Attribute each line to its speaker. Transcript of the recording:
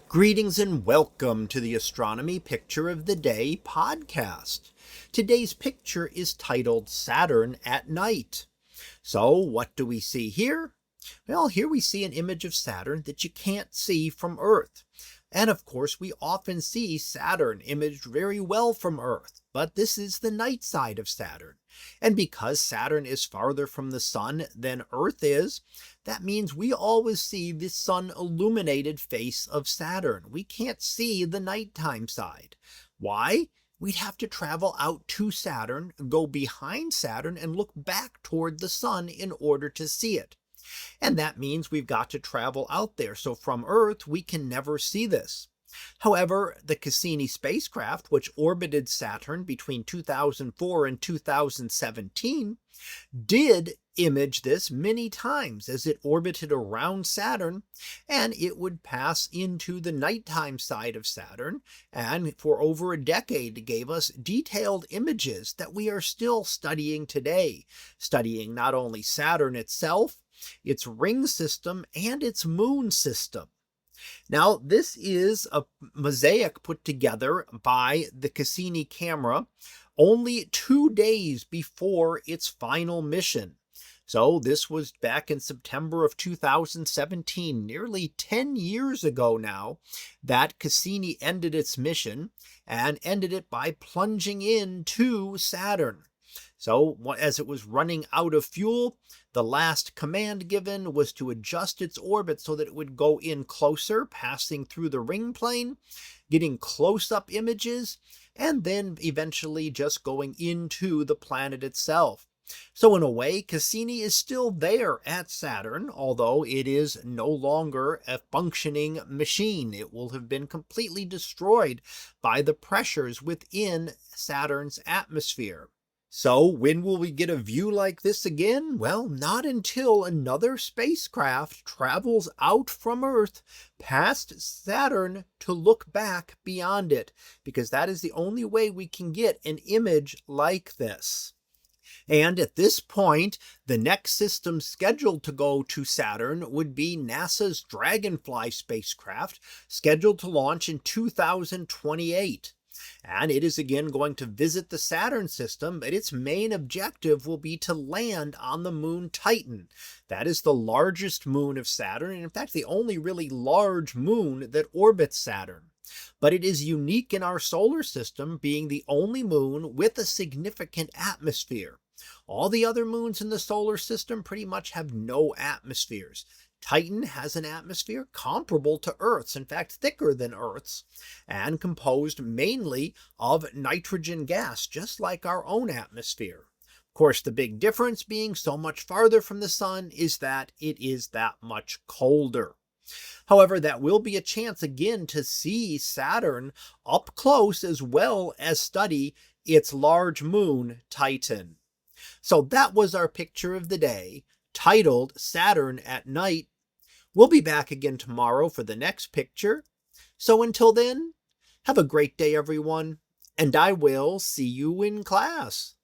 Speaker 1: Greetings and welcome to the Astronomy Picture of the Day podcast. Today's picture is titled Saturn at Night. So what do we see here? Well, here we see an image of Saturn that you can't see from Earth. And of course, we often see Saturn imaged very well from Earth, but this is the night side of Saturn. And because Saturn is farther from the sun than Earth is, that means we always see the sun illuminated face of Saturn. We can't see the nighttime side. Why? We'd have to travel out to Saturn, go behind Saturn, and look back toward the sun in order to see it. And that means we've got to travel out there. So from Earth, we can never see this. However, the Cassini spacecraft, which orbited Saturn between 2004 and 2017, did image this many times as it orbited around Saturn, and it would pass into the nighttime side of Saturn, and for over a decade gave us detailed images that we are still studying today, studying not only Saturn itself, its ring system, and its moon system. Now, this is a mosaic put together by the Cassini camera only 2 days before its final mission. So this was back in September of 2017, nearly 10 years ago now, that Cassini ended its mission and ended it by plunging into Saturn. So as it was running out of fuel, the last command given was to adjust its orbit so that it would go in closer, passing through the ring plane, getting close-up images, and then eventually just going into the planet itself. So in a way, Cassini is still there at Saturn, although it is no longer a functioning machine. It will have been completely destroyed by the pressures within Saturn's atmosphere. So when will we get a view like this again? Well, not until another spacecraft travels out from Earth past Saturn to look back beyond it, because that is the only way we can get an image like this. And at this point, the next system scheduled to go to Saturn would be NASA's Dragonfly spacecraft, scheduled to launch in 2028. And it is again going to visit the Saturn system, but its main objective will be to land on the moon Titan. That is the largest moon of Saturn, and in fact the only really large moon that orbits Saturn. But it is unique in our solar system, being the only moon with a significant atmosphere. All the other moons in the solar system pretty much have no atmospheres. Titan has an atmosphere comparable to Earth's, in fact thicker than Earth's, and composed mainly of nitrogen gas, just like our own atmosphere. Of course, the big difference being so much farther from the sun is that it is that much colder. However, that will be a chance again to see Saturn up close as well as study its large moon, Titan. So that was our picture of the day, titled Saturn at Night. We'll be back again tomorrow for the next picture. So until then, have a great day, everyone, and I will see you in class.